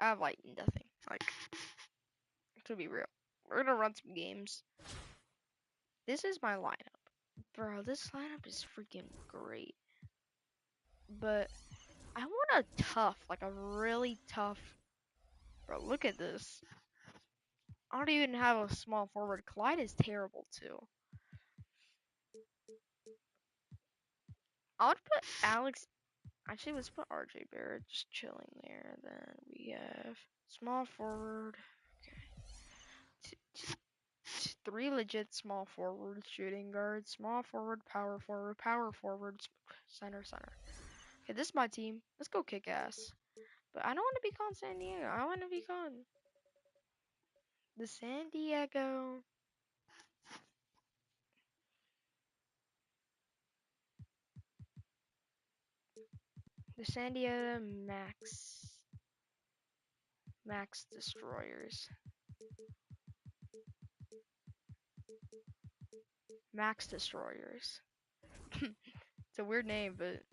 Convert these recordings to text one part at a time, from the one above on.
I have like nothing. Like, to be real, we're gonna run some games. This is my lineup, bro. This lineup is freaking great. But I want a tough, like a really tough. Bro, look at this. I don't even have a small forward. Clyde is terrible too. I would put Alex. Actually, let's put RJ Barrett just chilling there. Then we have small forward. Okay. 3 legit small forward shooting guards. Small forward, power forward, center. Okay, this is my team. Let's go kick ass. But I don't want to be called San Diego. I want to be called the San Diego. The San Diego Max Destroyers. Max Destroyers. It's a weird name, but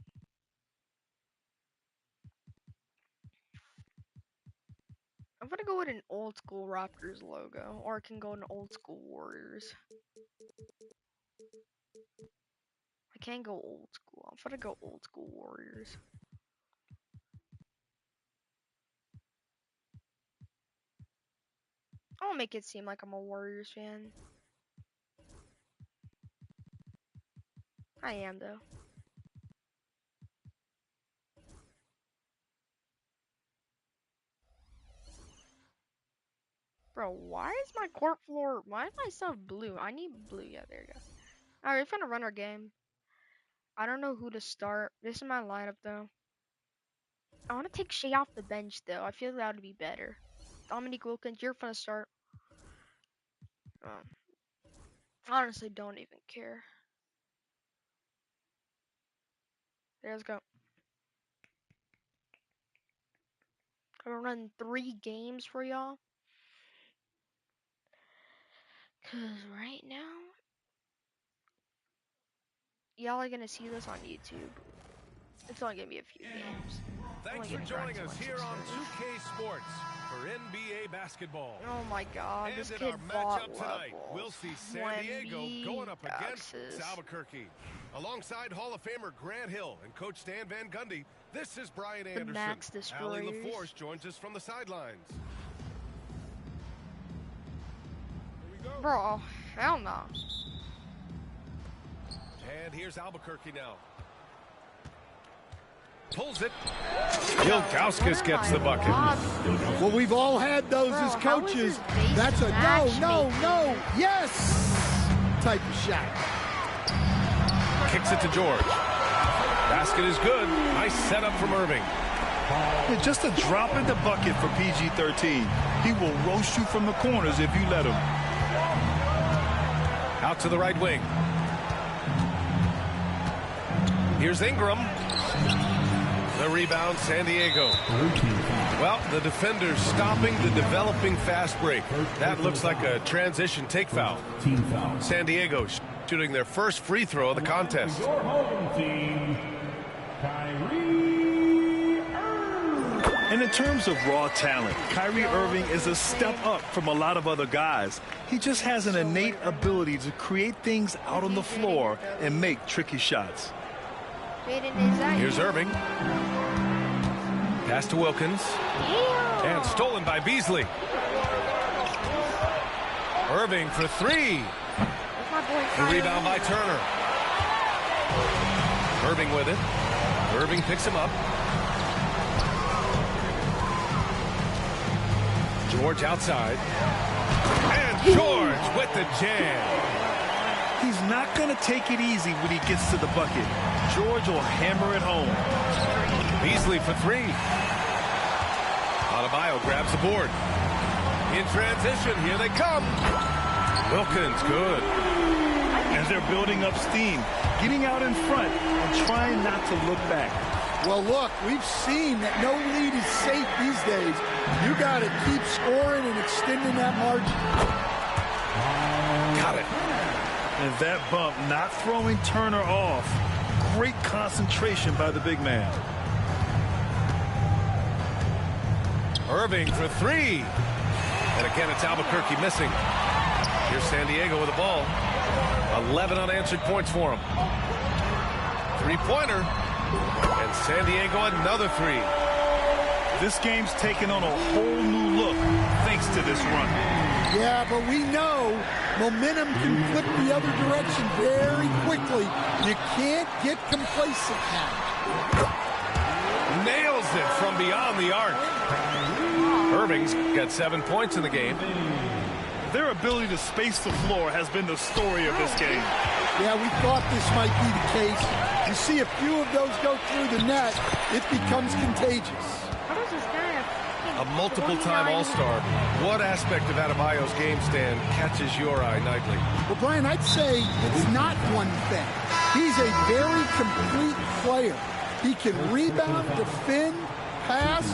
I'm gonna go with an old school Raptors logo, or I can go an old school Warriors. I can't go old school. I'm gonna go old school Warriors. I'll make it seem like I'm a Warriors fan. I am though. Bro, why is my court floor? Why is my stuff blue? I need blue. Yeah, there you go. Alright, we're gonna run our game. I don't know who to start. This is my lineup though. I want to take Shea off the bench though. I feel that would be better. Dominique Wilkins, you're gonna start. Honestly, don't even care. Let's go. I'm gonna run 3 games for y'all. Cause right now, y'all are gonna see this on YouTube. It's only gonna be a few games. Thanks for joining us here on 2K Sports for NBA basketball. Oh my God, this kid bought levels. We'll see San Diego going up against Albuquerque. Alongside Hall of Famer Grant Hill and Coach Stan Van Gundy, this is Brian Anderson. Max Destroyers. Allie LaForce joins us from the sidelines. Here we go. Bro, hell no. And here's Albuquerque now. Pulls it. Ilgauskas gets the bucket. Well, we've all had those as coaches. That's a no, yes type of shot. Kicks it to George. Basket is good. Nice setup from Irving. Yeah, just a drop in the bucket for PG-13. He will roast you from the corners if you let him. Out to the right wing. Here's Ingram. The rebound, San Diego. Well, the defender's stopping the developing fast break. That looks like a transition take foul. Team foul. San Diego shooting their first free throw of the contest. Your home team, Kyrie Irving. And in terms of raw talent, Kyrie Irving is a step up from a lot of other guys. He just has an innate ability to create things out on the floor and make tricky shots. Here's Irving. Pass to Wilkins. And stolen by Beasley. Irving for 3. The rebound by Turner. Irving with it. Irving picks him up. George outside. And George with the jam. He's not going to take it easy when he gets to the bucket. George will hammer it home. Beasley for 3. Adebayo grabs the board. In transition, here they come. Wilkins, good. As they're building up steam, getting out in front and trying not to look back. Well, look, we've seen that no lead is safe these days. You got to keep scoring and extending that margin. Got it. And that bump not throwing Turner off. Great concentration by the big man. Irving for three. And again, it's Albuquerque missing. Here's San Diego with the ball. 11 unanswered points for him. Three-pointer. And San Diego another three. This game's taken on a whole new look thanks to this run. Yeah, but we know momentum can flip the other direction very quickly. You can't get complacent now. Nails it from beyond the arc. Irving's got 7 points in the game. Their ability to space the floor has been the story of this game. Yeah, we thought this might be the case. You see a few of those go through the net, it becomes contagious. How does this guy have A multiple-time All-Star. What aspect of Adebayo's game stand catches your eye nightly? Well, Brian, I'd say it's not one thing. He's a very complete player. He can rebound, defend, pass,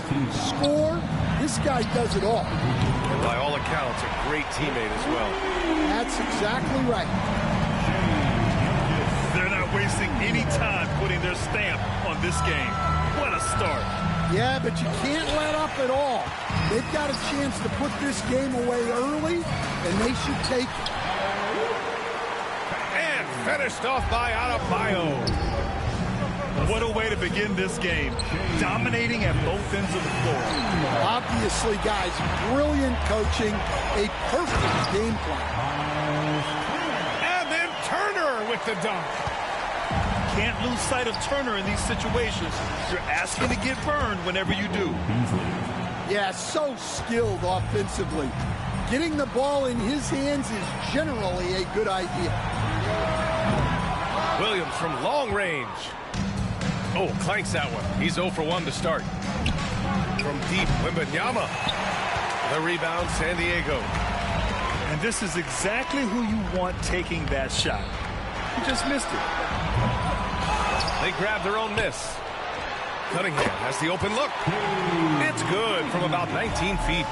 score. This guy does it all. And by all accounts, a great teammate as well. That's exactly right. They're not wasting any time putting their stamp on this game. What a start. Yeah, but you can't let up at all. They've got a chance to put this game away early, and they should take it. And finished off by Adebayo. What a way to begin this game. Dominating at both ends of the floor. Obviously, guys, brilliant coaching, a perfect game plan. And then Turner with the dunk. Can't lose sight of Turner in these situations. You're asking to get burned whenever you do. Yeah, so skilled offensively. Getting the ball in his hands is generally a good idea. Williams from long range. Oh, clanks that one. He's 0 for 1 to start. From deep, Wembanyama. The rebound, San Diego. And this is exactly who you want taking that shot. You just missed it. They grab their own miss. Cunningham has the open look. It's good from about 19 feet.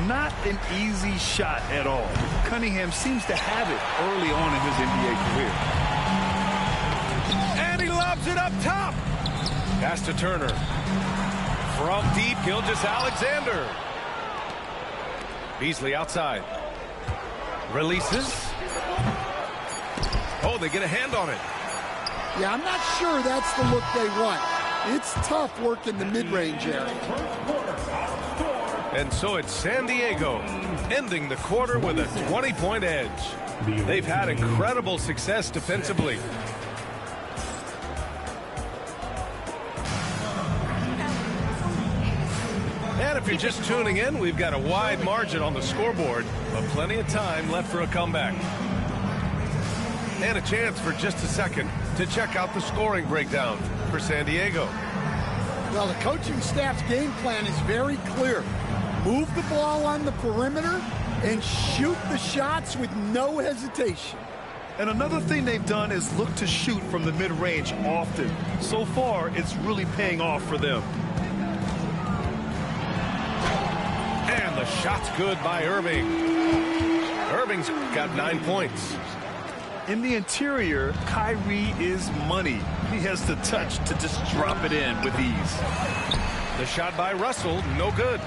Not an easy shot at all. Cunningham seems to have it early on in his NBA career. And he lobs it up top. Pass to Turner. From deep, Gilgeous-Alexander. Beasley outside. Releases. Oh, they get a hand on it. Yeah, I'm not sure that's the look they want. It's tough work in the mid-range area. And so it's San Diego ending the quarter with a 20-point edge. They've had incredible success defensively. And if you're just tuning in, we've got a wide margin on the scoreboard, but plenty of time left for a comeback. And a chance for just a second to check out the scoring breakdown for San Diego. Well, the coaching staff's game plan is very clear. Move the ball on the perimeter and shoot the shots with no hesitation. And another thing they've done is look to shoot from the mid-range often. So far, it's really paying off for them. And the shot's good by Irving. Irving's got 9 points. In the interior, Kyrie is money. He has the touch to just drop it in with ease. The shot by Russell, no good.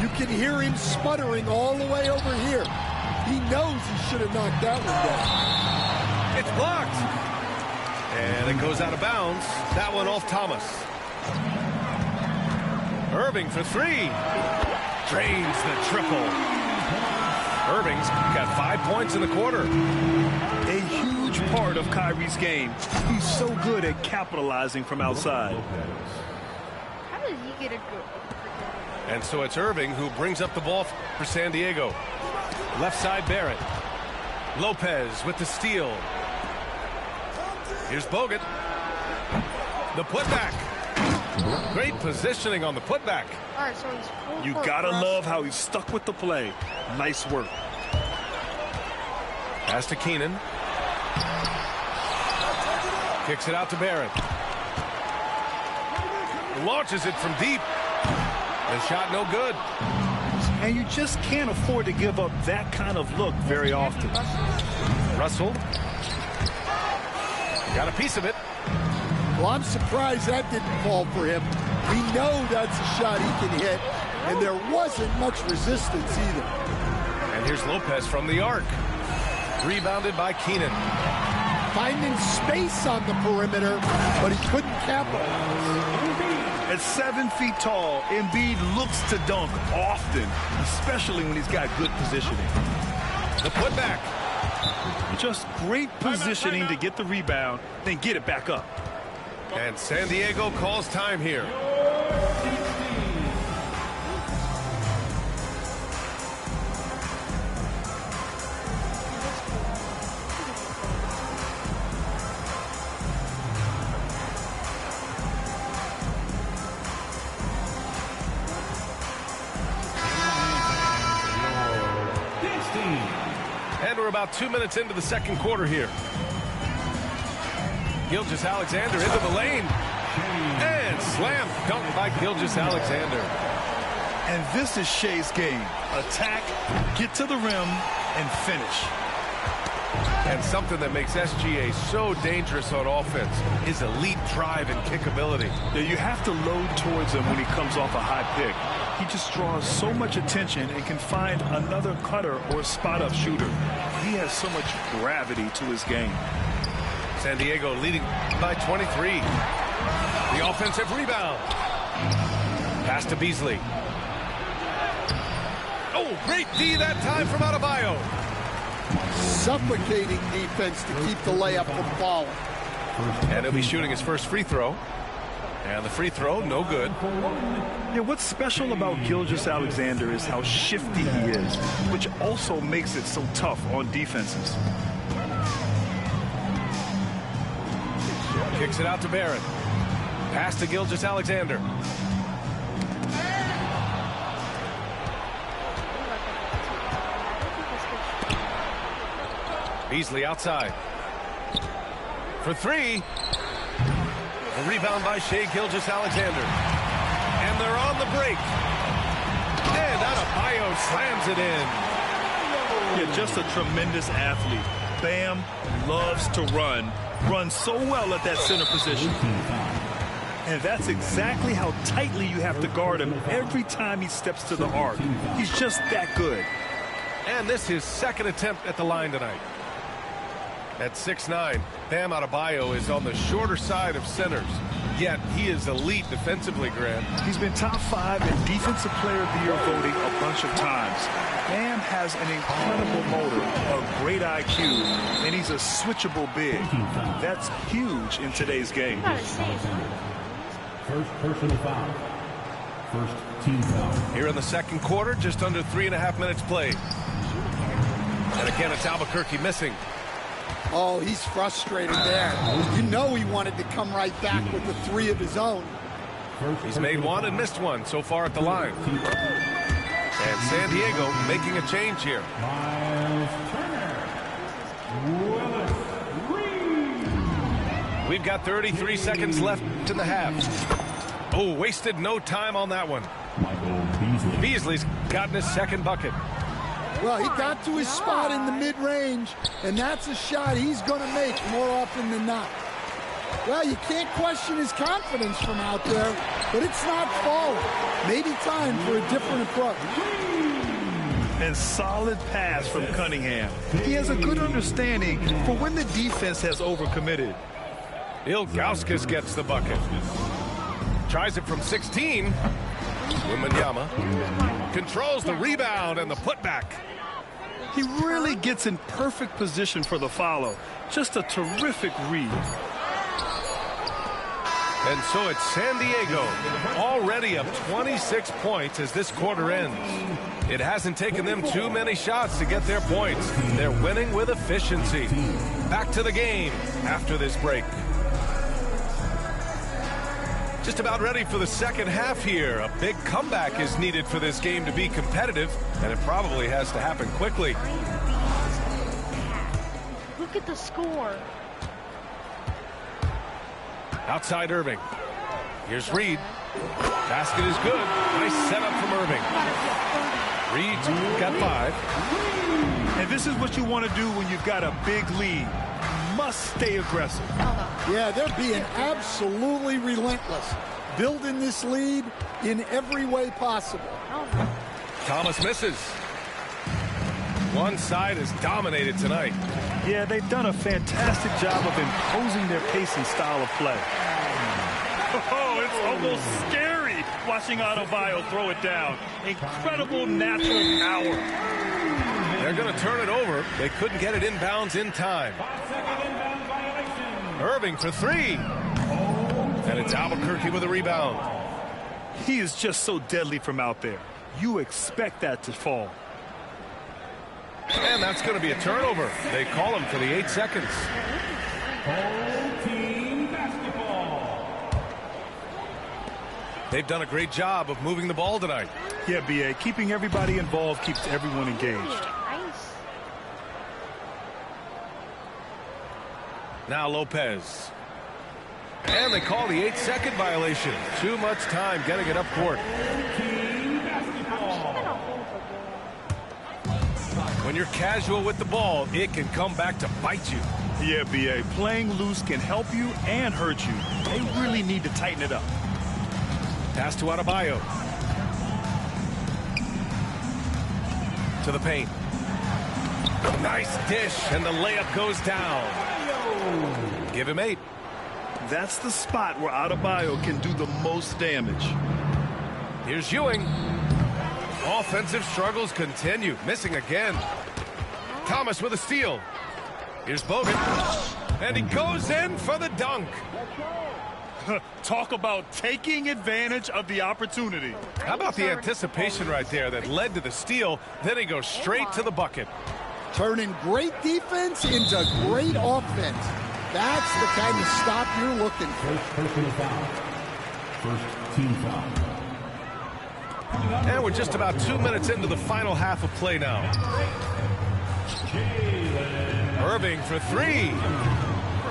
You can hear him sputtering all the way over here. He knows he should have knocked that one down. It's blocked. And it goes out of bounds. That one off Thomas. Irving for three. Drains the triple. Irving's got 5 points in the quarter. A huge part of Kyrie's game. He's so good at capitalizing from outside. How did he get a good? And so it's Irving who brings up the ball for San Diego. Left side Barrett. Lopez with the steal. Here's Bogut. The putback. Great positioning on the putback. All right, so he's full You court gotta press. love how he's stuck with the play. Nice work. Pass to Keenan. Kicks it out to Barrett. Launches it from deep. The shot no good. And you just can't afford to give up that kind of look very often. Russell. Got a piece of it. Well, I'm surprised that didn't fall for him. We know that's a shot he can hit, and there wasn't much resistance either. And here's Lopez from the arc. Rebounded by Keenan. Finding space on the perimeter, but he couldn't capitalize. At 7 feet tall, Embiid looks to dunk often, especially when he's got good positioning. The putback. Just great positioning to get the rebound, then get it back up. And San Diego calls time here. And we're about 2 minutes into the second quarter here. Gilgeous-Alexander into the lane. And slam dunk by Gilgeous-Alexander. And this is Shea's game. Attack, get to the rim, and finish. And something that makes SGA so dangerous on offense, his elite drive and kickability. Yeah, you have to load towards him when he comes off a high pick. He just draws so much attention and can find another cutter or spot-up shooter. He has so much gravity to his game. San Diego leading by 23. The offensive rebound. Pass to Beasley. Oh, great D that time from Adebayo. Suffocating defense to keep the layup from falling. And he'll be shooting his first free throw. And the free throw, no good. Yeah, what's special about Gilgeous-Alexander is how shifty he is, which also makes it so tough on defenses. Kicks it out to Barrett. Pass to Gilgeous-Alexander. Beasley outside. For three. A rebound by Shai Gilgeous-Alexander. And they're on the break. And Adebayo slams it in. Yeah, just a tremendous athlete. Bam loves to run. Runs so well at that center position. And that's exactly how tightly you have to guard him every time he steps to the arc. He's just that good. And this is his second attempt at the line tonight. At 6'9", Bam Adebayo is on the shorter side of centers. Yet he is elite defensively, Grant. He's been top 5 in Defensive Player of the Year voting a bunch of times. Bam has an incredible motor, a great IQ, and he's a switchable big. That's huge in today's game. First personal foul. First team foul. Here in the second quarter, just under 3.5 minutes played. And again, it's Albuquerque missing. Oh, he's frustrated there. You know he wanted to come right back with the three of his own. He's made one and missed one so far at the line. And San Diego making a change here. Miles Turner. Willis Reed. We've got 33 seconds left in the half. Oh, wasted no time on that one. Michael Beasley. Beasley's gotten his second bucket. Well, he got to his spot in the mid-range, and that's a shot he's going to make more often than not. Well, you can't question his confidence from out there, but it's not falling. Maybe time for a different approach. And solid pass from Cunningham. He has a good understanding for when the defense has overcommitted. Ilgauskas gets the bucket. Tries it from 16. Wembanyama controls the rebound and the putback. He really gets in perfect position for the follow. Just a terrific read. And so it's San Diego, already up 26 points as this quarter ends. It hasn't taken them too many shots to get their points. They're winning with efficiency. Back to the game after this break. Just about ready for the second half here. A big comeback is needed for this game to be competitive, and it probably has to happen quickly. Look at the score. Outside Irving. Here's Reed. Basket is good. Nice setup from Irving. Reed's got 5. And this is what you want to do when you've got a big lead. Must stay aggressive. Yeah, they're being absolutely relentless. building this lead in every way possible. Thomas misses. One side is dominated tonight. Yeah, they've done a fantastic job of imposing their pace and style of play. Oh, it's almost scary watching Adebayo throw it down. Incredible natural power. They're going to turn it over. They couldn't get it inbounds in time. Irving for three. And it's Albuquerque with a rebound. He is just so deadly from out there. You expect that to fall. And that's going to be a turnover. They call him for the 8 seconds. Team basketball. They've done a great job of moving the ball tonight. Yeah, B.A., keeping everybody involved keeps everyone engaged. Now Lopez. And they call the 8-second violation. Too much time getting it up court. When you're casual with the ball, it can come back to bite you. Yeah, B.A., playing loose can help you and hurt you. They really need to tighten it up. Pass to Adebayo. To the paint. Nice dish, and the layup goes down. Give him 8. That's the spot where Adebayo can do the most damage. Here's Ewing. Offensive struggles continue. Missing again. Thomas with a steal. Here's Bogut. And he goes in for the dunk. Talk about taking advantage of the opportunity. How about the anticipation right there that led to the steal? Then he goes straight to the bucket. Turning great defense into great offense. That's the kind of stop you're looking for. Personal foul. First team foul. And we're just about 2 minutes into the final half of play now. Irving for three.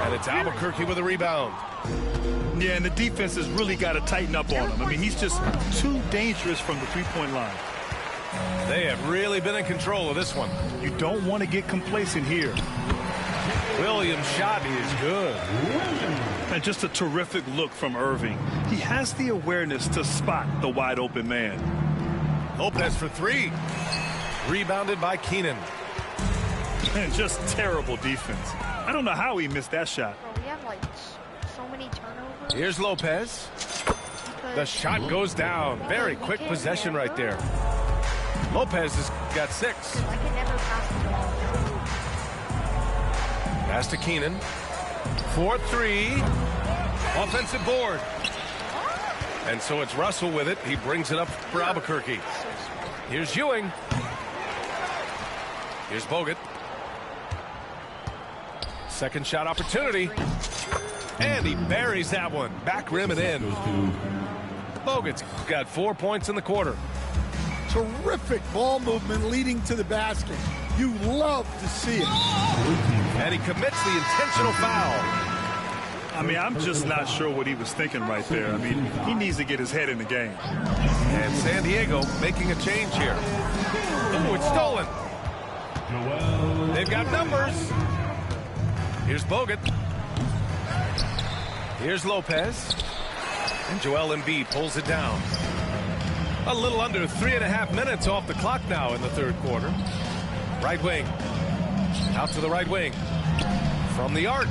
And it's Albuquerque with a rebound. Yeah, and the defense has really got to tighten up on him. I mean, he's just too dangerous from the three-point line. They have really been in control of this one. You don't want to get complacent here. Williams' shot is good. And just a terrific look from Irving. He has the awareness to spot the wide open man. Lopez for three. Rebounded by Keenan. And just terrible defense. I don't know how he missed that shot. Bro, we have like so many turnovers. Here's Lopez. The shot goes down. Very quick possession right there. Lopez has got 6. I can never pass the ball. Pass to Keenan. 4-3. Offensive board. And so it's Russell with it. He brings it up for Albuquerque. Here's Ewing. Here's Bogut. Second shot opportunity. And he buries that one. Back rim and in. Bogut's got 4 points in the quarter. Terrific ball movement leading to the basket. You love to see it. And he commits the intentional foul. I mean, I'm just not sure what he was thinking right there. I mean, he needs to get his head in the game. And San Diego making a change here. Ooh, it's stolen. They've got numbers. Here's Bogut. Here's Lopez. And Joel Embiid pulls it down. A little under 3.5 minutes off the clock now in the third quarter. Right wing. Out to the right wing. From the arc.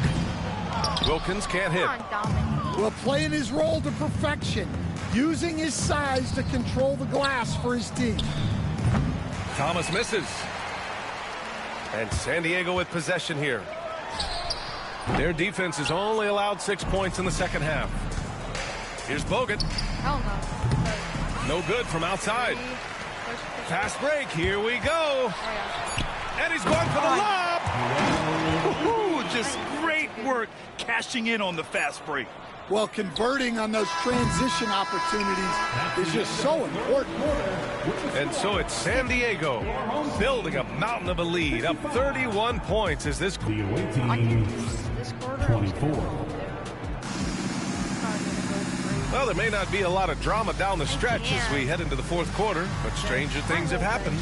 Wilkins can't hit. Well, playing his role to perfection. Using his size to control the glass for his team. Thomas misses. And San Diego with possession here. Their defense has only allowed 6 points in the second half. Here's Bogut. Hell no. No good from outside. Fast break. Here we go. And he's going for the lob. Ooh, just great work cashing in on the fast break. Well, converting on those transition opportunities is just so important. And so it's San Diego building a mountain of a lead, up 31 points as this. The away team, 24. Well, there may not be a lot of drama down the stretch as we head into the fourth quarter, but stranger things have happened.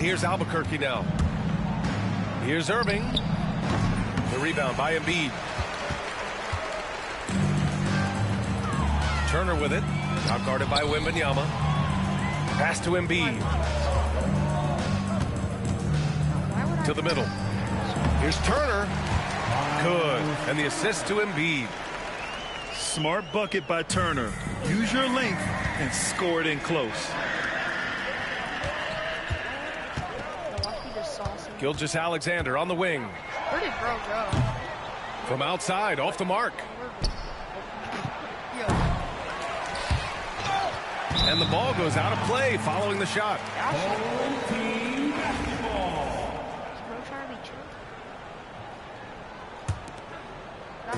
here's Albuquerque now. Here's Irving. The rebound by Embiid. Turner with it. Out guarded by Wembanyama. Pass to Embiid. To the middle. Here's Turner. Good. And the assist to Embiid. Smart bucket by Turner. Use your length and score it in close. Gilgeous-Alexander on the wing. Where did bro go? From outside, off the mark. And the ball goes out of play following the shot. Team basketball.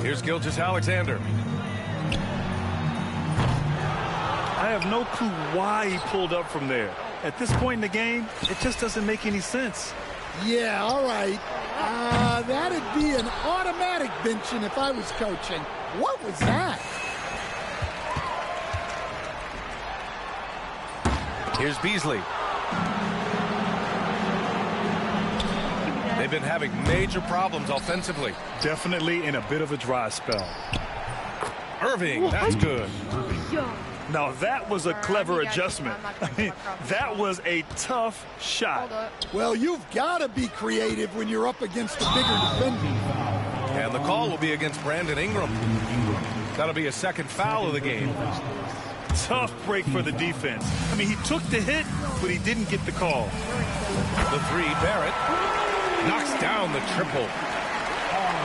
Here's Gilgeous-Alexander. I have no clue why he pulled up from there. At this point in the game, it just doesn't make any sense. Yeah, all right. That'd be an automatic benching if I was coaching. What was that? Here's Beasley. They've been having major problems offensively. Definitely in a bit of a dry spell. Irving, that's good. Now that was a clever adjustment. I mean, that was a tough shot. Well, you've got to be creative when you're up against a bigger defender. And the call will be against Brandon Ingram. That'll be a second foul of the game. Tough break for the defense. I mean, he took the hit, but he didn't get the call. The three, Barrett knocks down the triple.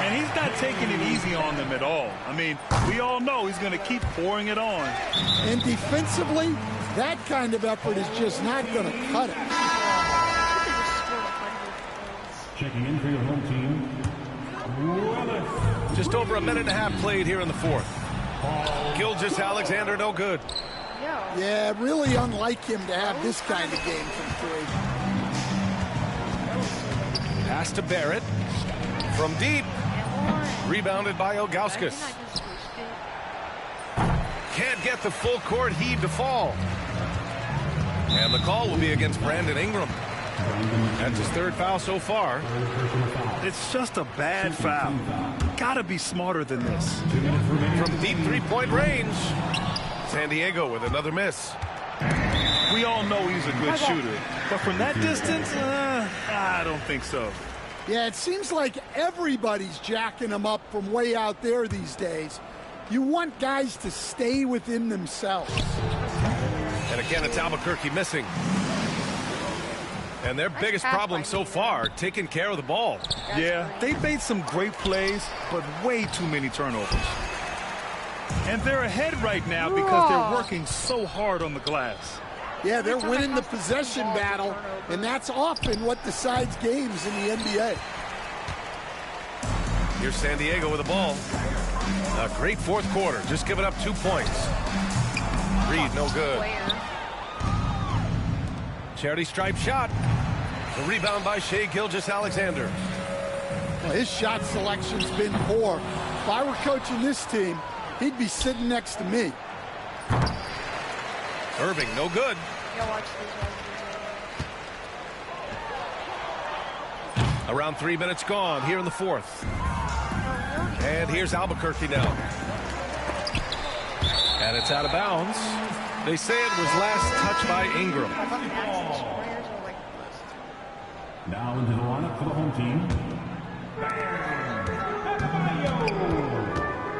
And he's not taking it easy on them at all. I mean, we all know he's going to keep pouring it on. And defensively, that kind of effort is just not going to cut it. Checking in for your home team. Willis. Just over a minute and a half played here in the fourth. Gilgeous-Alexander, no good. Yeah, really unlike him to have this kind of game from three. Pass to Barrett. From deep. Rebounded by Ilgauskas. Can't get the full court heave to fall. And the call will be against Brandon Ingram. That's his third foul so far. It's just a bad foul. Gotta be smarter than this. From deep three-point range. San Diego with another miss. We all know he's a good shooter. But from that distance, I don't think so. Yeah, it seems like everybody's jacking him up from way out there these days. You want guys to stay within themselves. And again, it's Albuquerque missing. And their biggest problem so far, taking care of the ball. Yeah, they've made some great plays, but way too many turnovers. And they're ahead right now because they're working so hard on the glass. Yeah, they're winning the possession battle, and that's often what decides games in the NBA. Here's San Diego with the ball. A great fourth quarter, just giving up 2 points. Reed, no good. Charity stripe shot. The rebound by Shai Gilgeous-Alexander. Well, his shot selection's been poor. If I were coaching this team, he'd be sitting next to me. Irving, no good. Around 3 minutes gone here in the fourth. And here's Albuquerque now. And it's out of bounds. They say it was last touched by Ingram. Now into the lineup for the home team.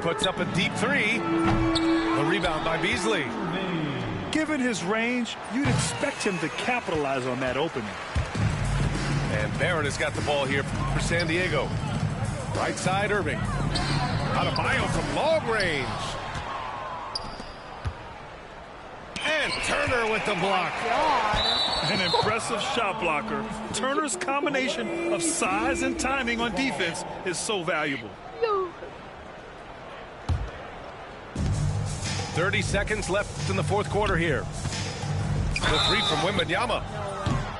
Puts up a deep three. The rebound by Beasley. Given his range, you'd expect him to capitalize on that opening. And Barrett has got the ball here for San Diego. Right side, Irving. Adebayo from long range. And Turner with the block. An impressive shot blocker. Turner's combination of size and timing on defense is so valuable. 30 seconds left in the fourth quarter here. The three from Wembanyama.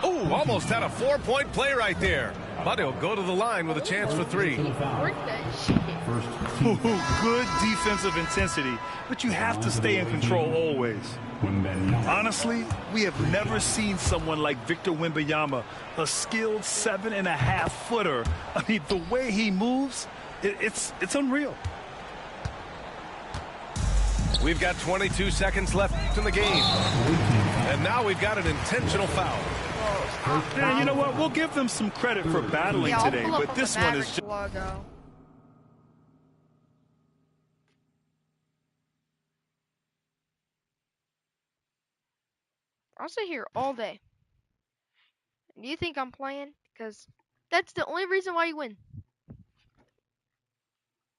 Oh, almost had a 4-point play right there. but he'll go to the line with a chance for 3. Work that shit. Good defensive intensity, but you have to stay in control always. Honestly, we have never seen someone like Victor Wembanyama, a skilled 7.5-footer. I mean, the way he moves, it's unreal. We've got 22 seconds left in the game. And now we've got an intentional foul. Yeah, you know what? We'll give them some credit for battling today, but this one is just... logo. I'll sit here all day. Do you think I'm playing? Because that's the only reason why you win.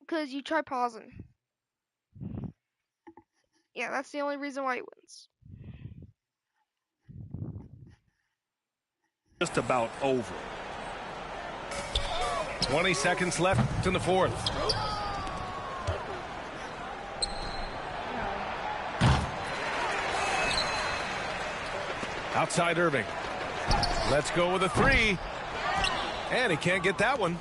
Because you try pausing. Yeah, that's the only reason why he wins. just about over. 20 seconds left in the fourth. Outside Irving. Let's go with a 3. And he can't get that one.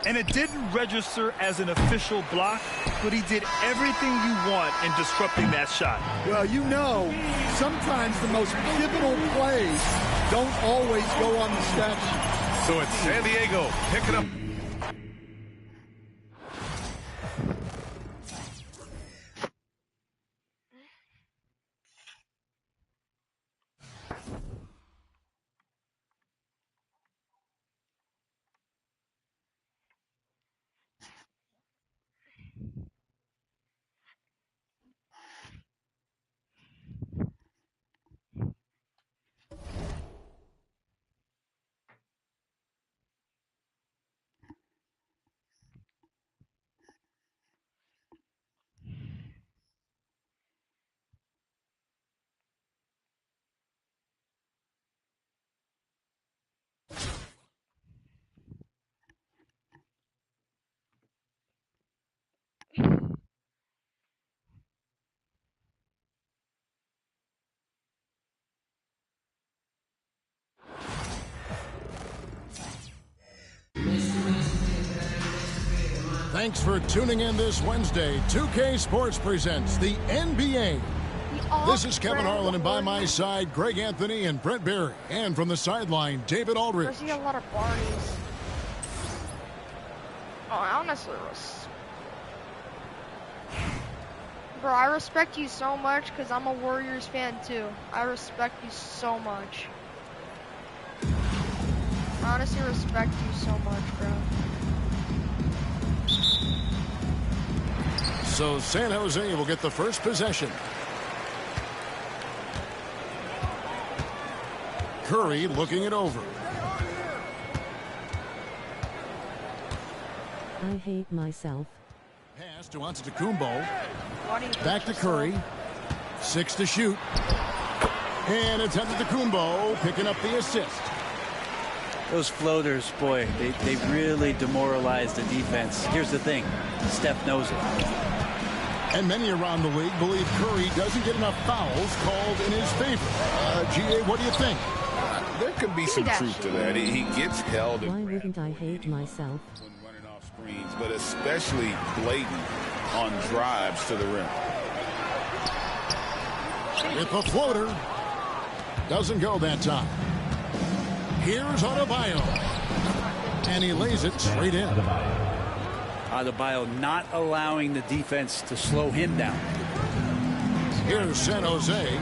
And it didn't register as an official block, but he did everything you want in disrupting that shot. Well, you know, sometimes the most pivotal plays don't always go on the stat sheet. So it's San Diego picking up. Thanks for tuning in this Wednesday. 2K Sports presents the NBA. This is Kevin Harlan, and by my side, Greg Anthony and Brent Barry. And from the sideline, David Aldridge. I see a lot of Barneys. Oh, honestly, bro, I respect you so much because I'm a Warriors fan too. I respect you so much. I honestly respect you so much, bro. So San Jose will get the first possession. Curry looking it over. I hate myself. Pass to Antetokounmpo. Back to Curry. 6 to shoot. And it's Antetokounmpo picking up the assist. Those floaters, boy, they really demoralize the defense. Here's the thing, Steph knows it. And many around the league believe Curry doesn't get enough fouls called in his favor. GA, what do you think? There could be some truth to that. He gets held. Why wouldn't I hate myself? When running off screens, but especially blatant on drives to the rim. With the floater. Doesn't go that time. Here's Adebayo. And he lays it straight in. Adebayo not allowing the defense to slow him down. Here's San Jose.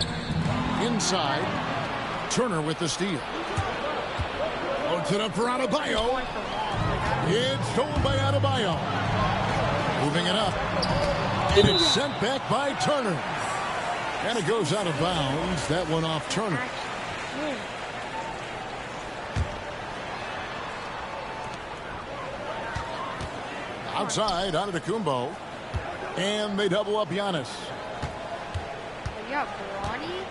Inside. Turner with the steal. Loads it up for Adebayo. It's stolen by Adebayo. Moving it up. And it's sent back by Turner. And it goes out of bounds. That one off Turner. Outside, Antetokounmpo. And they double up Giannis. Yeah, Bronny.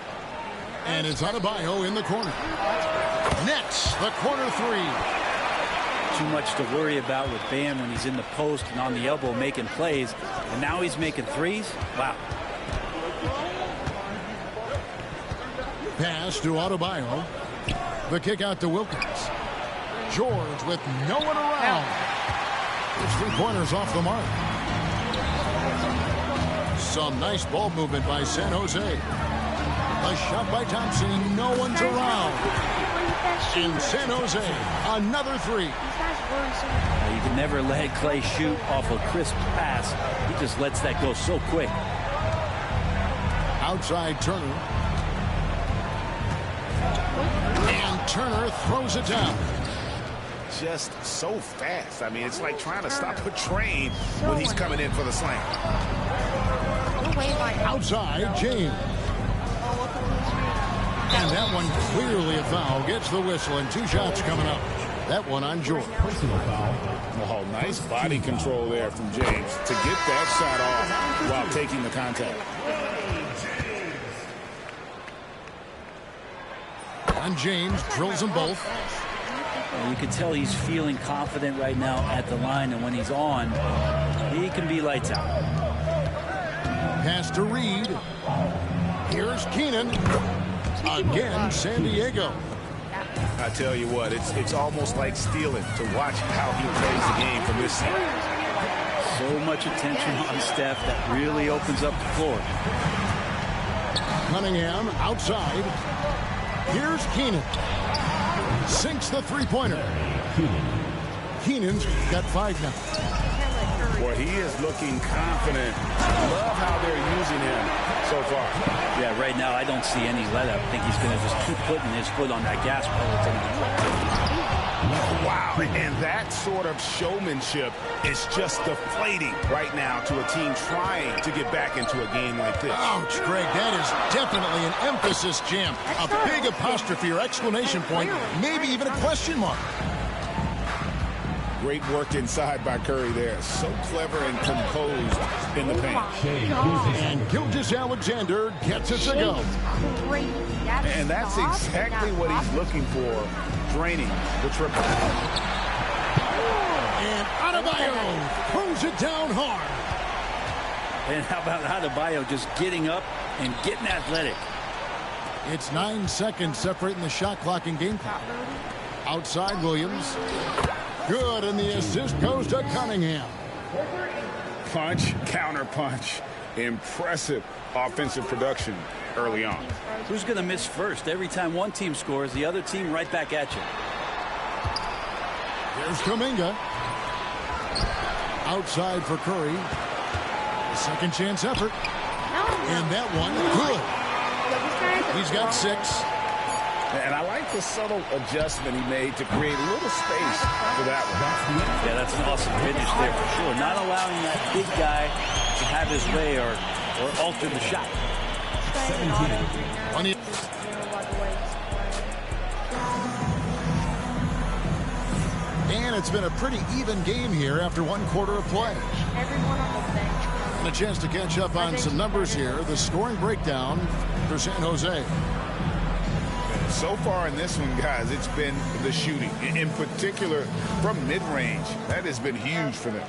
And it's Adebayo in the corner. Next, the corner 3. Too much to worry about with Bam when he's in the post and on the elbow making plays. And now he's making threes? Wow. Pass to Adebayo. The kick out to Wilkins. George with no one around. His 3-pointers off the mark. Some nice ball movement by San Jose. A shot by Thompson, and no one's around. In San Jose, another 3. You can never let Clay shoot off a crisp pass. He just lets that go so quick. Outside Turner. And Turner throws it down. Just so fast. I mean, it's like trying to stop a train when he's coming in for the slam. Outside, James. And that one clearly a foul. Gets the whistle, and 2 shots coming up. That one on George. Personal foul. Oh, nice body control there from James to get that shot off while taking the contact. And James drills them both. You can tell he's feeling confident right now at the line, and when he's on, he can be lights out. Pass to Reed. Here's Keenan. Again, San Diego. I tell you what, it's almost like stealing to watch how he plays the game from this side. So much attention on Steph that really opens up the floor. Cunningham outside. Here's Keenan. Sinks the 3-pointer. Keenan's got 5 now. Boy, he is looking confident. Love how they're using him so far. Yeah, right now I don't see any let-up. I think he's going to just keep putting his foot on that gas pedal. Wow, and that sort of showmanship is just deflating right now to a team trying to get back into a game like this. Ouch, Greg, that is definitely an emphasis jam. A big apostrophe or exclamation point, maybe even a question mark. Great work inside by Curry there. So clever and composed in the paint. And Gilgeous-Alexander gets it to go. And that's exactly what he's looking for, draining the triple. And Adebayo throws it down hard. And how about Adebayo just getting up and getting athletic? It's 9 seconds separating the shot clock and game clock. Outside Williams. Good, and the assist goes to Cunningham. Punch, counter punch. Impressive offensive production early on. Who's going to miss first? Every time one team scores, the other team right back at you. Here's Kuminga. Outside for Curry. A second chance effort. And that one, good. He's got 6. And I like the subtle adjustment he made to create a little space for that one. Yeah, that's an awesome finish there for sure. Not allowing that big guy to have his way or alter the shot. 17. And it's been a pretty even game here after 1 quarter of play. Everyone on the bench. And a chance to catch up on some numbers here. The scoring breakdown for San Jose. So far in this one, guys, it's been the shooting, in particular from mid-range. That has been huge for them.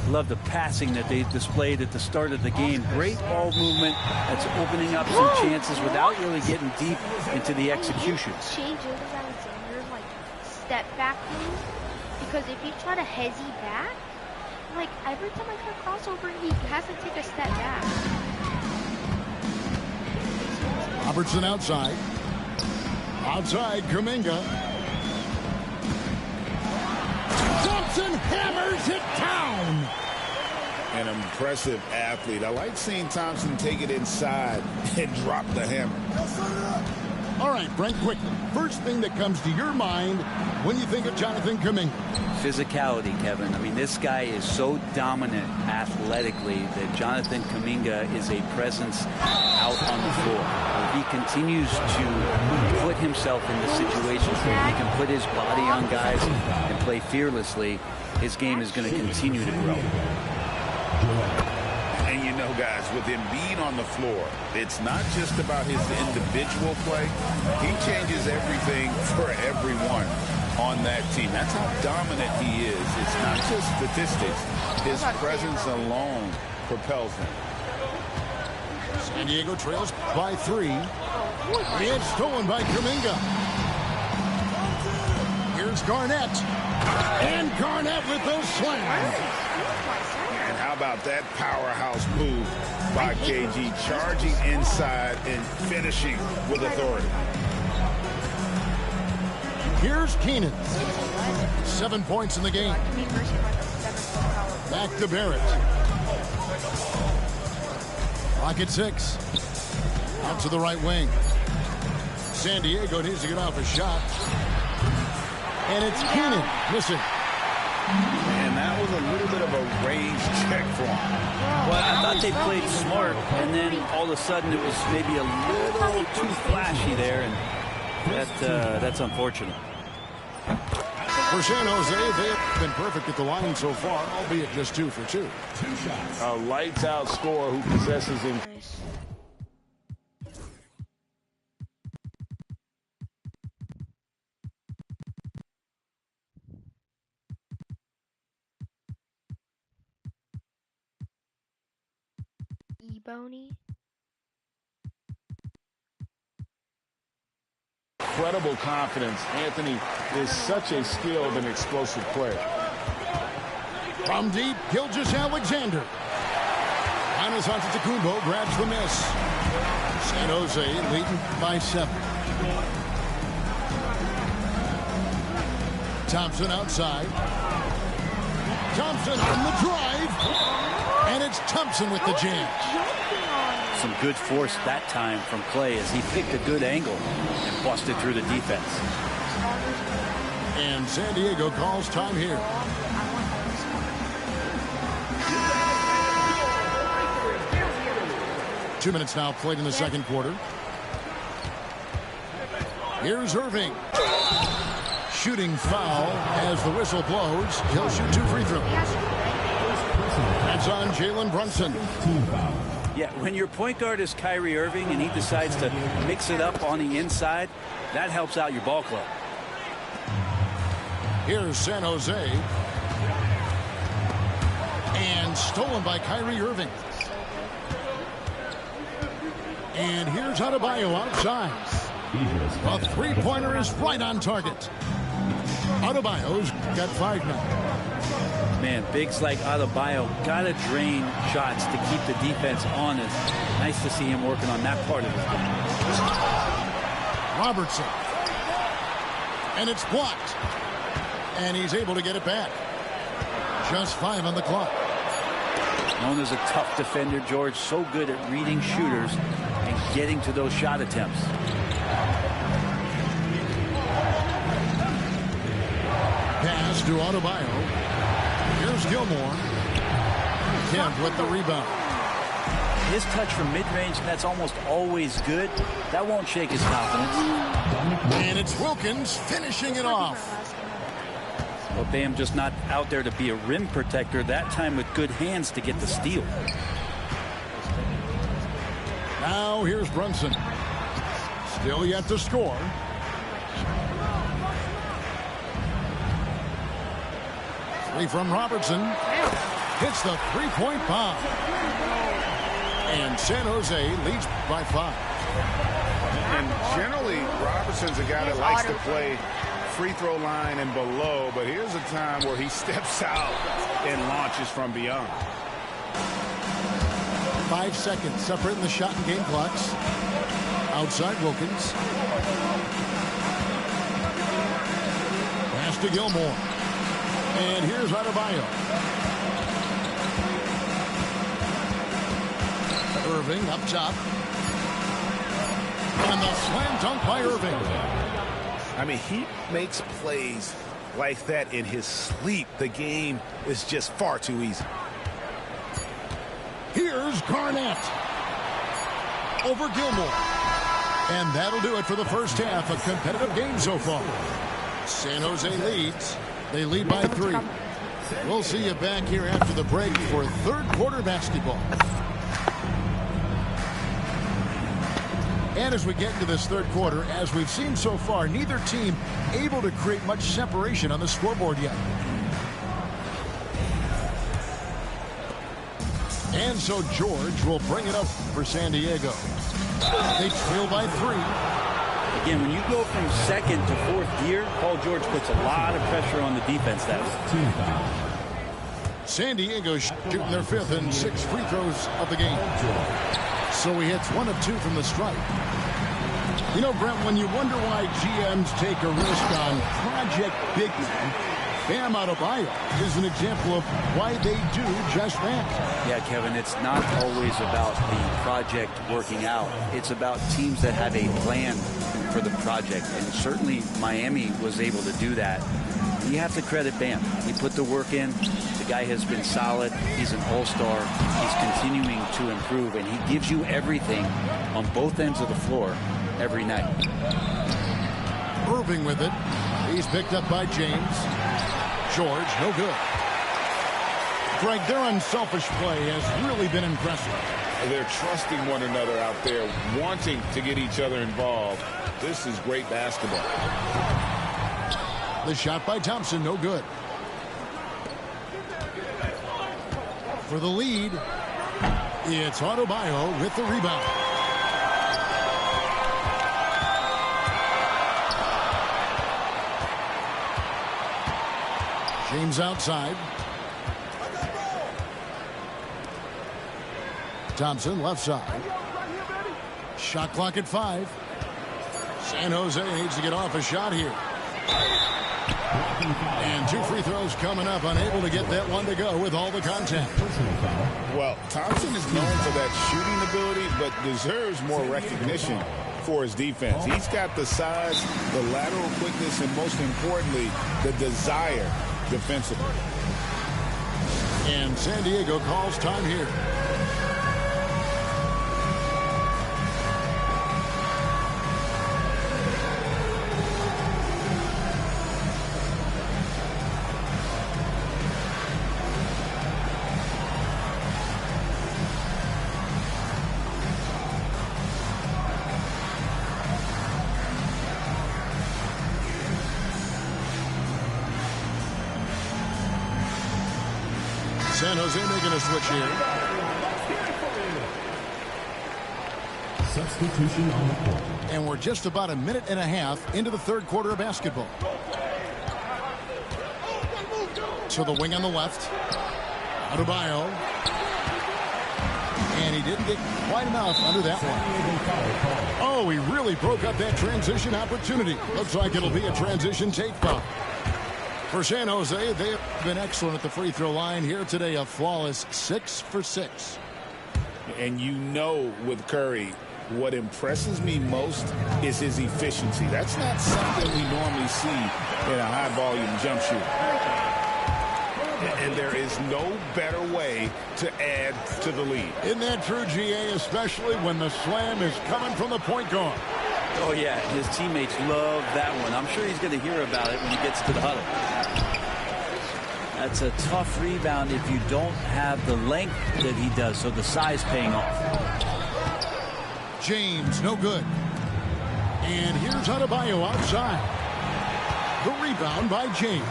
Love the passing that they displayed at the start of the game. Great ball movement that's opening up some chances without really getting deep into the execution. Changes Alexander's like step back move, because if you try to hezzy back, like every time I cut crossover, he has to take a step back. Robertson outside. Outside, Kuminga. Thompson hammers it down. An impressive athlete. I like seeing Thompson take it inside and drop the hammer. All right, Brent, quickly. First thing that comes to your mind when you think of Jonathan Kuminga. Physicality, Kevin. I mean, this guy is so dominant athletically that Jonathan Kuminga is a presence out on the floor. If he continues to put himself in the situations where he can put his body on guys and play fearlessly, his game is going to continue to grow. And you know, guys, with Embiid on the floor, it's not just about his individual play. He changes everything for everyone on that team. That's how dominant he is. It's not just statistics. His presence alone propels him. San Diego trails by 3. It's stolen by Kuminga. Here's Garnett. And Garnett with those slams. And how about that powerhouse move by KG, charging inside and finishing with authority. Here's Keenan. 7 points in the game. Back to Barrett. Rocket 6. Out to the right wing. San Diego needs to get off a shot. And it's Keenan missing. And that was a little bit of a range check for him. Well, I thought they played smart, and then all of a sudden it was maybe a little too flashy there, and that's unfortunate. For San Jose, they have been perfect at the line so far, albeit just 2 for 2. A lights-out scorer who possesses him. Nice. E-Boney. Incredible confidence. Anthony is such a skilled and explosive player. From deep, Gilgeous-Alexander. Giannis Antetokounmpo grabs the miss. San Jose leading by 7. Thompson outside. Thompson on the drive. And it's Thompson with the jam. Some good force that time from Clay as he picked a good angle and busted through the defense. And San Diego calls time here. Two minutes now played in the second quarter. Here's Irving. Shooting foul as the whistle blows. He'll shoot 2 free throws. That's on Jalen Brunson. Yeah, when your point guard is Kyrie Irving and he decides to mix it up on the inside, that helps out your ball club. Here's San Jose. And stolen by Kyrie Irving. And here's Adebayo outside. A three-pointer is right on target. Adebayo's got 5 now. Man, bigs like Adebayo got to drain shots to keep the defense honest. Nice to see him working on that part of his game. Robertson. And it's blocked. And he's able to get it back. Just 5 on the clock. Known as a tough defender, George, so good at reading shooters and getting to those shot attempts. Pass to Adebayo. Here's Gilmore. Kemp with the rebound. His touch from mid-range, that's almost always good. That won't shake his confidence. And it's Wilkins finishing it off. Well, Bam just not out there to be a rim protector, that time with good hands to get the steal. Now here's Brunson. Still yet to score. Three from Robertson. Hits the three-point bomb. And San Jose leads by 5. And generally, Robertson's a guy that likes to play free throw line and below, but here's a time where he steps out and launches from beyond. 5 seconds separating the shot and game clocks. Outside Wilkins. Pass to Gilmore. And here's Adebayo. Irving up top. And the slam dunk by Irving. I mean, he makes plays like that in his sleep. The game is just far too easy. Here's Garnett. Over Gilmore. And that'll do it for the first half. A competitive game so far. San Jose leads. They lead by 3. We'll see you back here after the break for third quarter basketball. And as we get into this third quarter, as we've seen so far, neither team able to create much separation on the scoreboard yet. And so George will bring it up for San Diego. They trail by 3. Again, when you go from second to fourth gear, Paul George puts a lot of pressure on the defense that way. San Diego shooting their 5th and 6th free throws of the game. So he hits 1 of 2 from the stripe. You know, Brent, when you wonder why GMs take a risk on project big men, Bam Adebayo is an example of why they do just that. Yeah, Kevin, it's not always about the project working out. It's about teams that have a plan for the project, and certainly Miami was able to do that. You have to credit Bam. He put the work in. The guy has been solid. He's an all-star. He's continuing to improve, and he gives you everything on both ends of the floor every night. Irving with it. He's picked up by James. George, no good. Greg, their unselfish play has really been impressive. They're trusting one another out there, wanting to get each other involved. This is great basketball. The shot by Thompson, no good. For the lead, it's Adebayo with the rebound. James outside. Thompson left side. Shot clock at 5. San Jose needs to get off a shot here. And 2 free throws coming up, unable to get that one to go with all the contact. Well, Thompson is known for that shooting ability, but deserves more recognition for his defense. He's got the size, the lateral quickness, and most importantly, the desire defensively. And San Diego calls time here. San Jose making a switch here. Substitution on the court. And we're just about a minute and a half into the 3rd quarter of basketball. To the wing on the left. Adebayo. And he didn't get quite enough under that one. Oh, he really broke up that transition opportunity. Looks like it'll be a transition take foul. For San Jose, they have been excellent at the free throw line here today. A flawless 6 for 6. And you know with Curry, what impresses me most is his efficiency. That's not something we normally see in a high-volume jump shooter. And there is no better way to add to the lead. Isn't that true, GA, especially when the slam is coming from the point guard? Oh, yeah, his teammates love that one. I'm sure he's going to hear about it when he gets to the huddle. That's a tough rebound if you don't have the length that he does, so the size paying off. James, no good. And here's Adebayo outside. The rebound by James.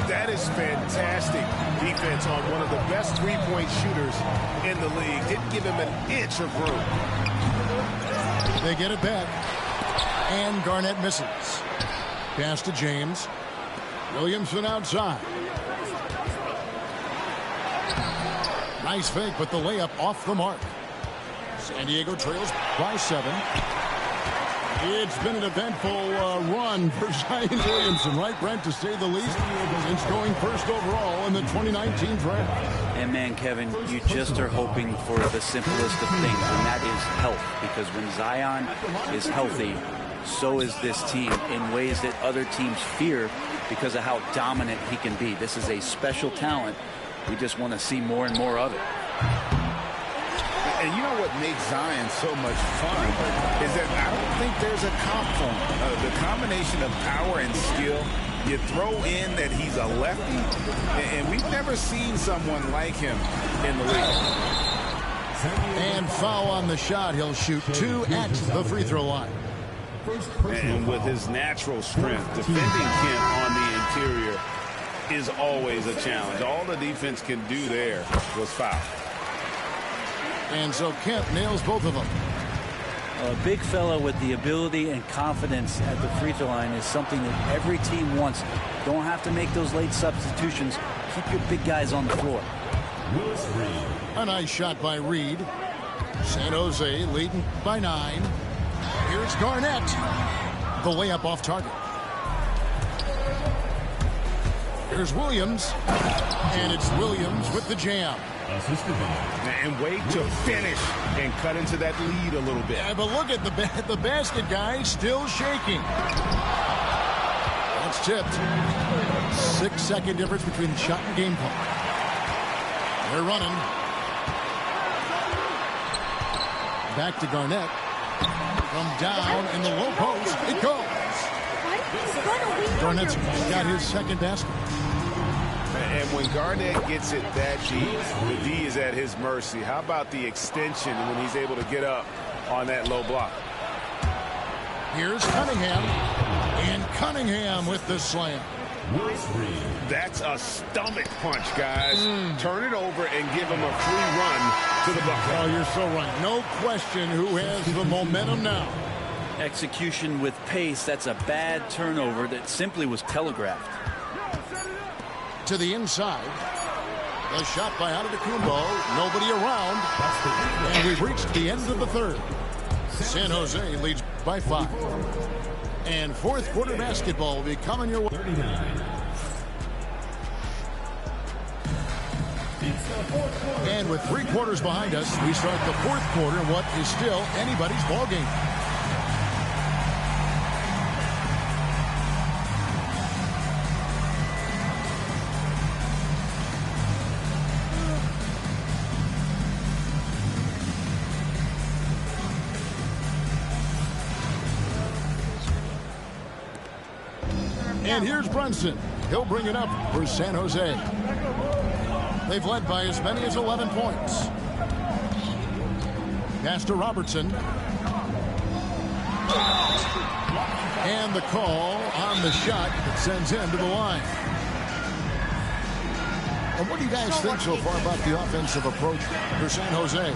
That is fantastic defense on one of the best three-point shooters in the league. Didn't give him an inch of room. They get it back. And Garnett misses. Pass to James. Williamson outside. Nice fake, but the layup off the mark. San Diego trails by 7. It's been an eventful run for Zion Williamson, right, Brent, to say the least, since going first overall in the 2019 draft. And man, Kevin, you just are hoping for the simplest of things, and that is health. Because when Zion is healthy, so is this team in ways that other teams fear because of how dominant he can be. This is a special talent. We just want to see more and more of it. And you know what makes Zion so much fun is that I don't think there's a comp for him. The combination of power and skill, you throw in that he's a lefty, and we've never seen someone like him in the league. And foul on the shot. He'll shoot 2 at the free throw line. And with his natural strength, defending Kent on the interior is always a challenge. All the defense can do there was foul. And so Kent nails both of them. A big fella with the ability and confidence at the free throw line is something that every team wants. Don't have to make those late substitutions. Keep your big guys on the floor. A nice shot by Reed. San Jose leading by 9. Here's Garnett. The layup off target. Here's Williams. And it's Williams with the jam. And wait to finish and cut into that lead a little bit. Yeah, but look at the basket guy still shaking. That's tipped. 6-second difference between shot and game clock. They're running. Back to Garnett. From down in the low post. It goes. Garnett's got his second basket. And when Garnett gets it that deep, the D is at his mercy. How about the extension when he's able to get up on that low block? Here's Cunningham. And Cunningham with the slam. That's a stomach punch, guys. Turn it over and give him a free run to the bucket. Oh, you're so right. No question who has the momentum now. Execution with pace. That's a bad turnover that simply was telegraphed. To the inside. The shot by Antetokounmpo. Nobody around. And we've reached the end of the third. San Jose leads by 5. And fourth quarter basketball will be coming your way. 39. And with 3 quarters behind us, we start the fourth quarter in what is still anybody's ball game. And here's Brunson. He'll bring it up for San Jose. They've led by as many as 11 points. Pass to Robertson. And the call on the shot that sends him to the line. And what do you guys think so far about the offensive approach for San Jose?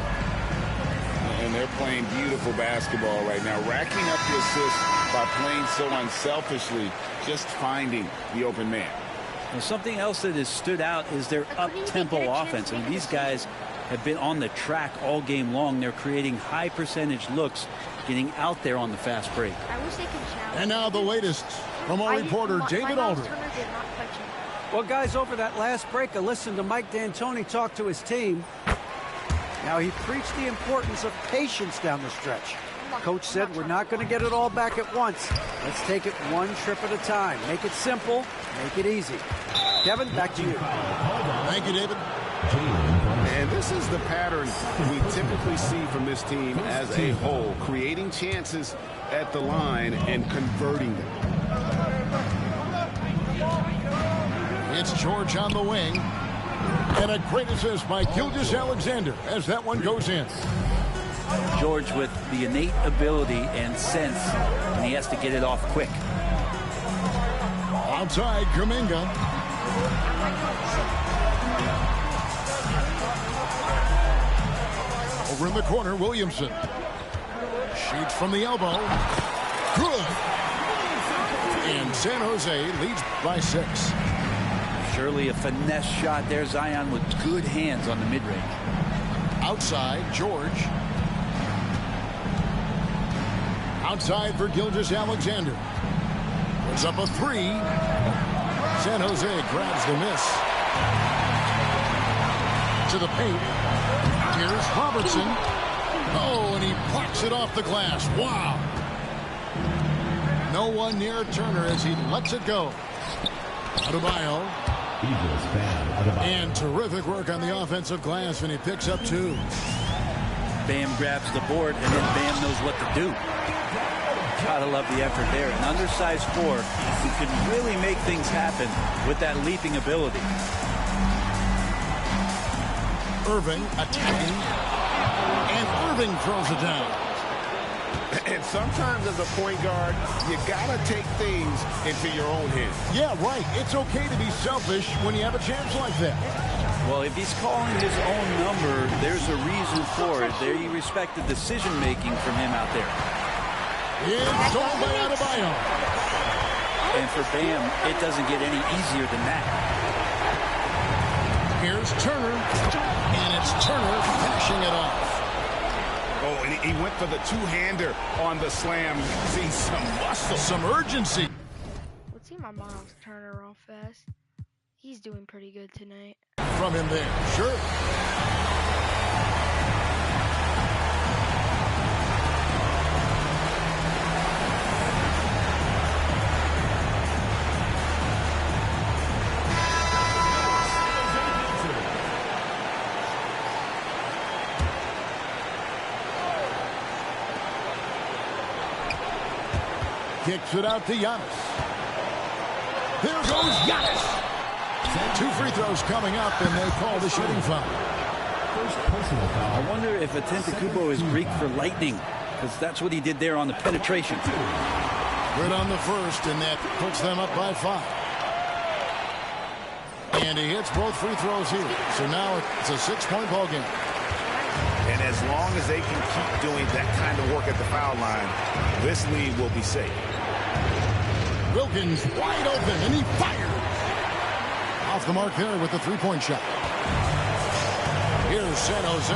And they're playing beautiful basketball right now, racking up the assists by playing so unselfishly, just finding the open man. Well, something else that has stood out is their up-tempo offense. I mean, these guys have been on the track all game long. They're creating high percentage looks, getting out there on the fast break. I wish they could challenge. And now the latest from our reporter, David Aldridge. Well, guys, over that last break, I listened to Mike D'Antoni talk to his team. Now, he preached the importance of patience down the stretch. Coach said we're not going to get it all back at once. Let's take it one trip at a time. Make it simple, make it easy. Kevin, back to you. Thank you, David. And this is the pattern we typically see from this team as a whole, creating chances at the line and converting them. It's George on the wing. And a great assist by Gilgeous-Alexander as that one goes in. George with the innate ability and sense, and he has to get it off quick. Outside, Kuminga. Over in the corner, Williamson. Shoots from the elbow. Good. And San Jose leads by 6. Surely a finesse shot there. Zion with good hands on the mid-range. Outside, George. Outside for Gilgeous-Alexander. Puts up a 3. San Jose grabs the miss. To the paint. Here's Robertson. Oh, and he plucks it off the glass. Wow. No one near Turner as he lets it go. Adebayo. And terrific work on the offensive glass, and he picks up 2. Bam grabs the board, and then Bam knows what to do. Gotta love the effort there. An undersized 4 who can really make things happen with that leaping ability. Irving attacking, and Irving throws it down. And sometimes as a point guard, you gotta take things into your own hands. Yeah, right. It's okay to be selfish when you have a chance like that. Well, if he's calling his own number, there's a reason for it. There you respect the decision-making from him out there. It's stolen by Adebayo. And for Bam, it doesn't get any easier than that. Here's Turner, and it's Turner finishing it off. Oh, and he went for the two-hander on the slam. See some muscle, some urgency. Let's see my Miles Turner real fast. He's doing pretty good tonight. From him there, sure. Kicks it out to Giannis. There goes Giannis. 2 free throws coming up, and they call the shooting foul. I wonder if Antetokounmpo is Greek for lightning, because that's what he did there on the penetration. Good on the first, and that puts them up by 5. And he hits both free throws here. So now it's a 6-point ball game. And as long as they can keep doing that kind of work at the foul line, this lead will be safe. Wilkins wide open, and he fires. Off the mark there with the 3-point shot. Here's San Jose.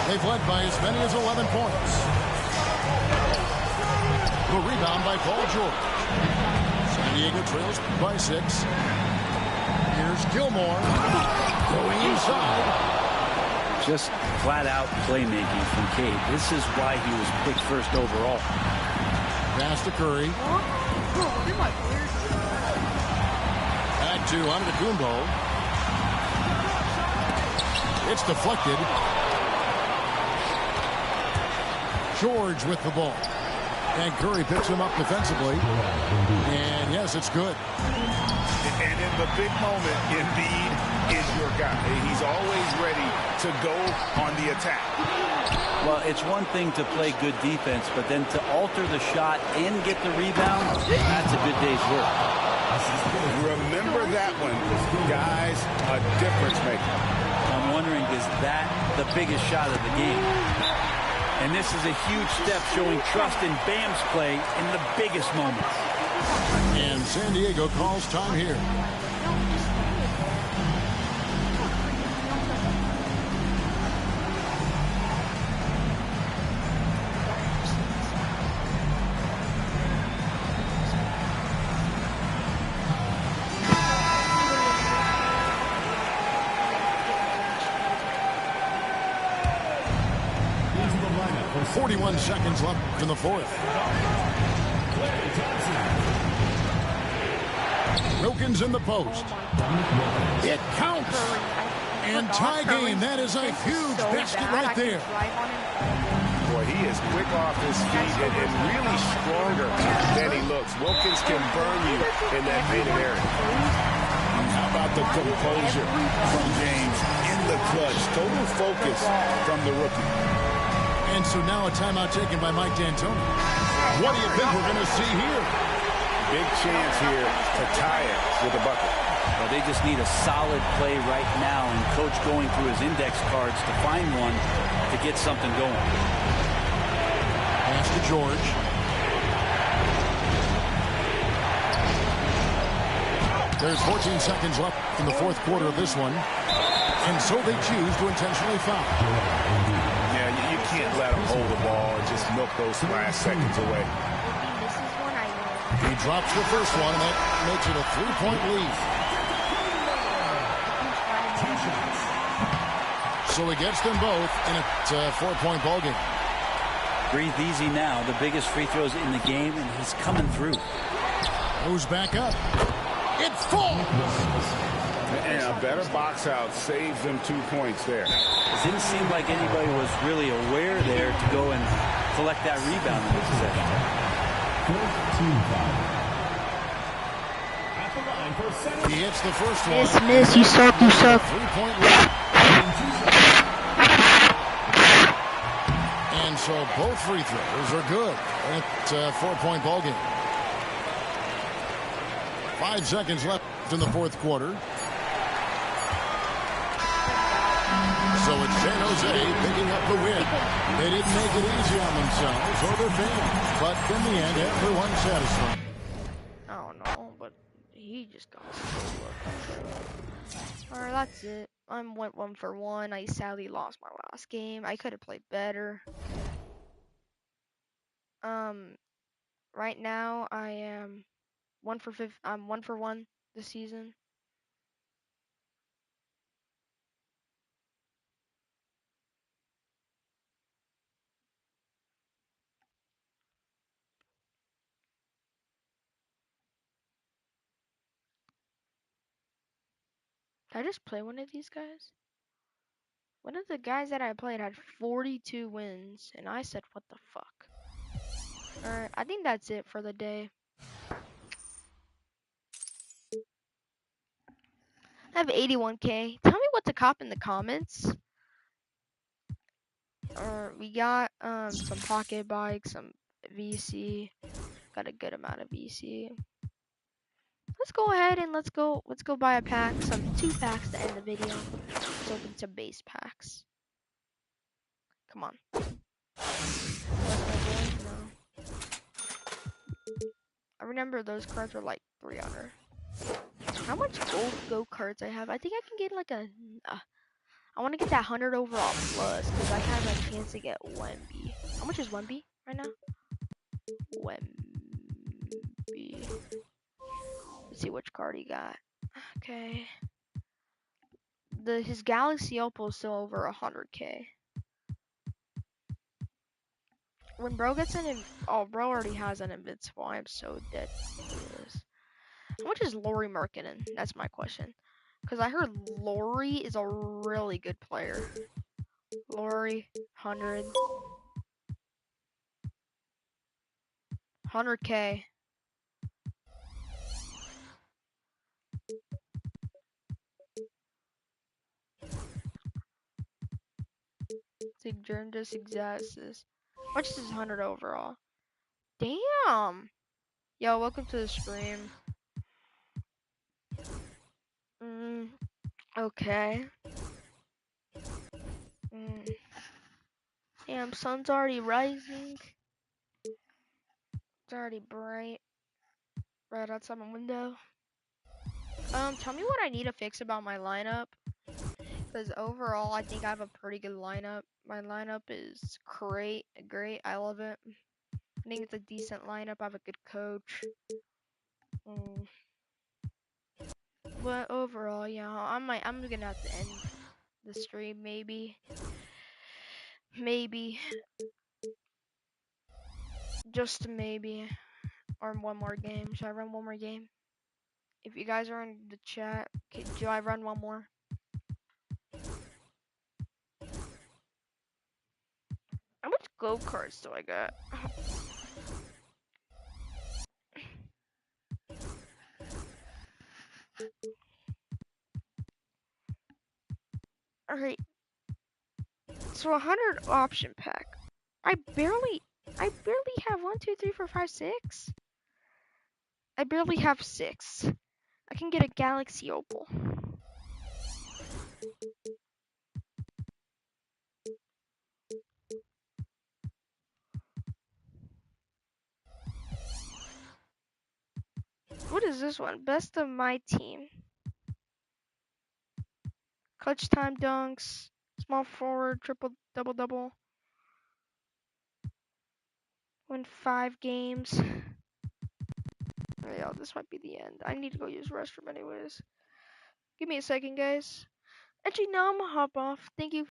They've led by as many as 11 points. The rebound by Paul George. San Diego trails by 6. Here's Gilmore. Going inside. Just flat-out playmaking from Cade. This is why he was picked first overall. Pass to Curry. Back to Antetokounmpo. It's deflected. George with the ball. And Curry picks him up defensively. And yes, it's good. And in the big moment, Embiid is your guy. He's always ready to go on the attack. Well, it's one thing to play good defense, but then to alter the shot and get the rebound, that's a good day's work. Remember that one, guys, a difference maker. I'm wondering, is that the biggest shot of the game? And this is a huge step showing trust in Bam's play in the biggest moments. And San Diego calls time here. For 41 seconds left in the fourth. Wilkins in the post. It counts. And tie game. That is a huge basket right there. Boy, he is quick off his feet and really stronger than he looks. Wilkins can burn you in that painted area. How about the composure from James in the clutch? Total focus from the rookie. And so now a timeout taken by Mike D'Antoni. What do you think we're going to see here? Big chance here to tie it with a bucket. Well, they just need a solid play right now, and Coach going through his index cards to find one to get something going. Pass to George. There's 14 seconds left in the fourth quarter of this one. And so they choose to intentionally foul. Yeah, you can't let him hold the ball and just milk those last seconds away. He drops the first one, and that makes it a 3-point lead. So he gets them both, and it's a 4-point ball game. Breathe easy now. The biggest free throws in the game, and he's coming through. Goes back up. It falls. And a better box out saves them 2 points there. It didn't seem like anybody was really aware there to go and collect that rebound in the possession. He hits the first one. Miss, you suck, you suck. 3-point lead. And so both free throws are good. It's a 4-point ball game. 5 seconds left in the fourth quarter. it's San Jose picking up the win. They didn't make it easy on themselves or their fans, but in the end, everyone's satisfied. I don't know, but he just got so. Alright, that's it. I went 1 for 1. I sadly lost my last game. I could have played better. Right now I am 1 for 5. I'm 1 for 1 this season. Did I just play one of these guys? One of the guys that I played had 42 wins, and I said, what the fuck? Alright, I think that's it for the day. I have 81k. Tell me what to cop in the comments. We got some pocket bikes, some VC. Got a good amount of VC. Let's go ahead and let's go buy a pack, some 2 packs to end the video. Let's open some base packs. Come on. No. I remember those cards were like 300. How much gold go-karts I have? I think I can get like a... I want to get that 100 overall plus, because I have a chance to get Wemby. How much is Wemby right now? Wemby. Let's see which card he got. Okay. His Galaxy Opal is still over 100k. When bro gets an... Oh, bro already has an invincible. I am so dead to this. How much is Laurie Markkinen? That's my question. Because I heard Laurie is a really good player. Laurie, 100. 100k. Just exists. How much is 100 overall? Damn. Yo, welcome to the stream. Okay. Damn, sun's already rising. It's already bright. Right outside my window. Tell me what I need to fix about my lineup. Because overall, I think I have a pretty good lineup. My lineup is great. I love it. I think it's a decent lineup. I have a good coach. But overall, yeah, I'm gonna have to end the stream maybe. Just maybe. Or one more game. Should I run one more game? If you guys are in the chat, do I run one more? How much go-karts do I got? Alright. So 100 option pack. I barely have 1, 2, 3, 4, 5, 6. I barely have 6. I can get a Galaxy Opal. What is this one? Best of my team. Clutch time dunks. Small forward, triple, double. Win 5 games. Yeah, this might be the end. I need to go use the restroom anyways. Give me a second, guys. Actually, no, I'm gonna hop off. Thank you